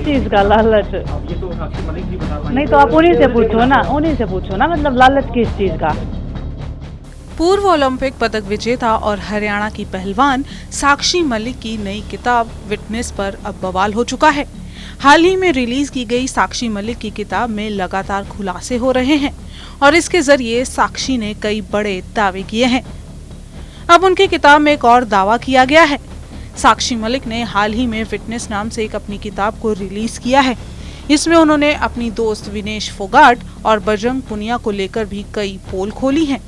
चीज का लालच? अब ये तो साक्षी मलिक जी बता पाएंगे। नहीं तो आप उन्हीं से पूछो ना, उन्हीं से पूछो ना, मतलब लालच किस चीज का? पूर्व ओलंपिक पदक विजेता और हरियाणा की पहलवान साक्षी मलिक की नई किताब विटनेस पर अब बवाल हो चुका है। हाल ही में रिलीज की गई साक्षी मलिक की किताब में लगातार खुलासे हो रहे हैं और इसके जरिए साक्षी ने कई बड़े दावे किए हैं। अब उनकी किताब में एक और दावा किया गया है। साक्षी मलिक ने हाल ही में फिटनेस नाम से एक अपनी किताब को रिलीज किया है। इसमें उन्होंने अपनी दोस्त विनेश फोगाट और बजरंग पुनिया को लेकर भी कई पोल खोली हैं।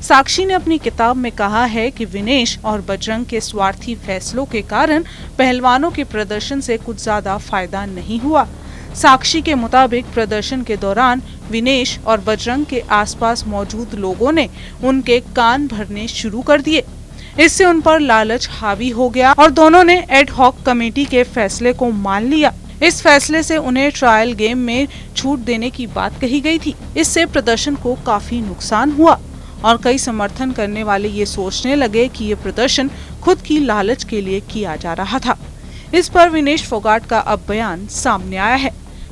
साक्षी ने अपनी किताब में कहा है कि विनेश और बजरंग के स्वार्थी फैसलों के कारण पहलवानों के प्रदर्शन से कुछ ज्यादा फायदा नहीं हुआ। साक्षी के मुताबिक प्रदर्शन के दौरान विनेश और बजरंग के आसपास मौजूद लोगों ने उनके कान भरने शुरू कर दिए। इससे उन पर लालच हावी हो गया और दोनों ने एड हॉक कमेटी के फैसले को मान लिया। इस फैसले से उन्हें ट्रायल गेम में छूट देने की बात कही गई थी। इससे प्रदर्शन को काफी नुकसान हुआ और कई समर्थन करने वाले ये सोचने लगे कि ये प्रदर्शन खुद की लालच के लिए किया जा रहा था। इस पर विनेश फोगाट का अब बयान सामने आया है।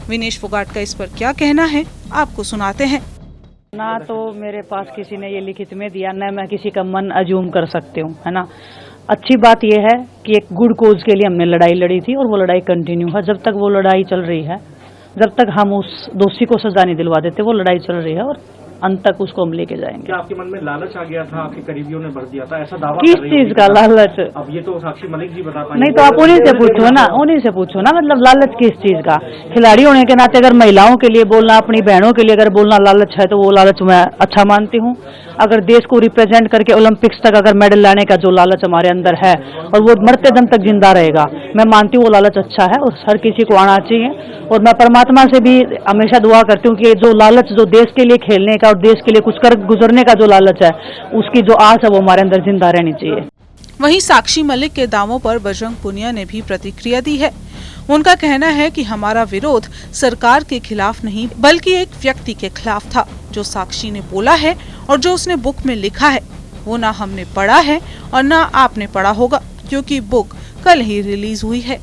विनेश फोगाट का इस पर क्या कहना है, आपको सुनाते हैं। ना तो मेरे पास किसी ने ये लिखित में दिया, न मैं किसी का मन अज्यूम कर सकती हूँ, है ना। अच्छी बात यह है कि एक गुड कोज के लिए हमने लड़ाई लड़ी थी और वो लड़ाई कंटिन्यू है। जब तक वो लड़ाई चल रही है, जब तक हम उस दोषी को सजा नहीं दिलवा देते, वो लड़ाई चल रही है और अंत तक उसको हम लेके जाएंगे। क्या आपके मन में लालच आ गया था, आपके करीबियों ने भर दिया था, ऐसा दावा किस चीज का लालच? अब ये तो साक्षी मलिक जी बता पाएंगे। नहीं तो आप उन्हीं से पूछो ना, उन्हीं से पूछो ना, मतलब लालच किस चीज का? खिलाड़ी होने के नाते अगर महिलाओं के लिए बोलना, अपनी बहनों के लिए अगर बोलना लालच है तो वो लालच मैं अच्छा मानती हूँ। अगर देश को रिप्रेजेंट करके ओलंपिक्स तक अगर मेडल लाने का जो लालच हमारे अंदर है और वो मरते दम तक जिंदा रहेगा, मैं मानती हूँ वो लालच अच्छा है और हर किसी को आना चाहिए। और मैं परमात्मा से भी हमेशा दुआ करती हूँ कि जो लालच, जो देश के लिए खेलने का और देश के लिए कुछ कर गुजरने का जो लालच है, उसकी जो आस है वो हमारे अंदर जिंदा रहनी चाहिए। वहीं साक्षी मलिक के दावों पर बजरंग पुनिया ने भी प्रतिक्रिया दी है। उनका कहना है कि हमारा विरोध सरकार के खिलाफ नहीं बल्कि एक व्यक्ति के खिलाफ था। जो साक्षी ने बोला है और जो उसने बुक में लिखा है वो ना हमने पढ़ा है और ना आपने पढ़ा होगा, क्योंकि बुक कल ही रिलीज हुई है।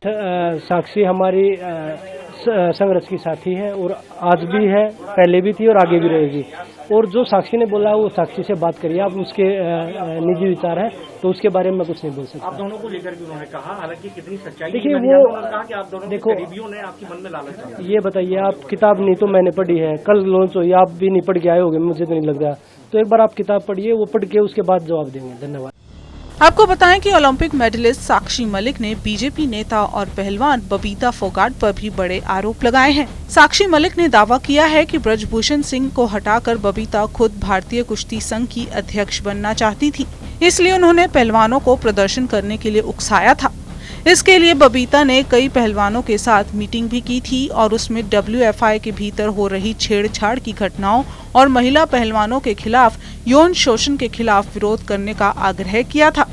साक्षी हमारी संघर्ष की साथी है और आज भी है, पहले भी थी और आगे भी रहेगी। और जो साक्षी ने बोला वो साक्षी से बात करिए, आप उसके निजी विचार है तो उसके बारे में कुछ नहीं बोल सकते। आप दोनों को लेकर भी उन्होंने कहा, हालांकि कितनी सच्चाई देखिए वो कहा कि आप दोनों देखो, करीबियों ने आपके मन में लालच डाला। ये बताइए, आप किताब नहीं तो मैंने पढ़ी है, कल लॉन्च हुई, आप भी नहीं पढ़ के आए होंगे, मुझे तो नहीं लग रहा। तो एक बार आप किताब पढ़िए, वो पढ़ के उसके बाद जवाब देंगे। धन्यवाद। आपको बताएं कि ओलंपिक मेडलिस्ट साक्षी मलिक ने बीजेपी नेता और पहलवान बबीता फोगाट पर भी बड़े आरोप लगाए हैं। साक्षी मलिक ने दावा किया है कि ब्रजभूषण सिंह को हटाकर बबीता खुद भारतीय कुश्ती संघ की अध्यक्ष बनना चाहती थी, इसलिए उन्होंने पहलवानों को प्रदर्शन करने के लिए उकसाया था। इसके लिए बबीता ने कई पहलवानों के साथ मीटिंग भी की थी और उसमें WFI के भीतर हो रही छेड़छाड़ की घटनाओं और महिला पहलवानों के खिलाफ यौन शोषण के खिलाफ विरोध करने का आग्रह किया था।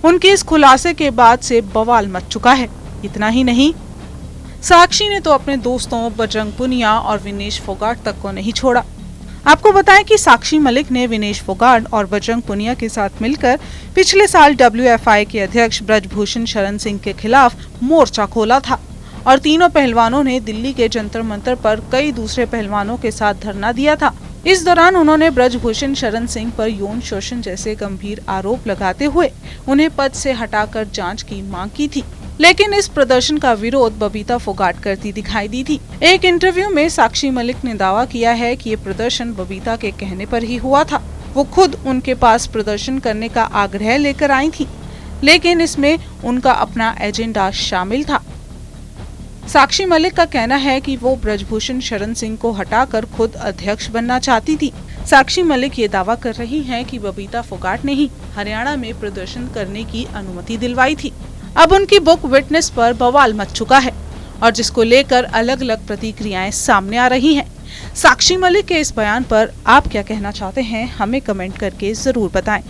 उनके इस खुलासे के बाद से बवाल मच चुका है। इतना ही नहीं, साक्षी ने तो अपने दोस्तों बजरंग पुनिया और विनेश फोगाट तक को नहीं छोड़ा। आपको बताएं कि साक्षी मलिक ने विनेश फोगाट और बजरंग पुनिया के साथ मिलकर पिछले साल WFI के अध्यक्ष ब्रजभूषण शरण सिंह के खिलाफ मोर्चा खोला था और तीनों पहलवानों ने दिल्ली के जंतर मंतर पर कई दूसरे पहलवानों के साथ धरना दिया था। इस दौरान उन्होंने ब्रजभूषण शरण सिंह पर यौन शोषण जैसे गंभीर आरोप लगाते हुए उन्हें पद से हटाकर जांच की मांग की थी। लेकिन इस प्रदर्शन का विरोध बबीता फोगाट करती दिखाई दी थी। एक इंटरव्यू में साक्षी मलिक ने दावा किया है कि ये प्रदर्शन बबीता के कहने पर ही हुआ था। वो खुद उनके पास प्रदर्शन करने का आग्रह लेकर आई थी, लेकिन इसमें उनका अपना एजेंडा शामिल था। साक्षी मलिक का कहना है कि वो ब्रजभूषण शरण सिंह को हटाकर खुद अध्यक्ष बनना चाहती थी। साक्षी मलिक ये दावा कर रही हैं कि बबीता फोगाट ने ही हरियाणा में प्रदर्शन करने की अनुमति दिलवाई थी। अब उनकी बुक विटनेस पर बवाल मच चुका है और जिसको लेकर अलग अलग प्रतिक्रियाएं सामने आ रही हैं। साक्षी मलिक के इस बयान पर आप क्या कहना चाहते हैं, हमें कमेंट करके जरूर बताएं।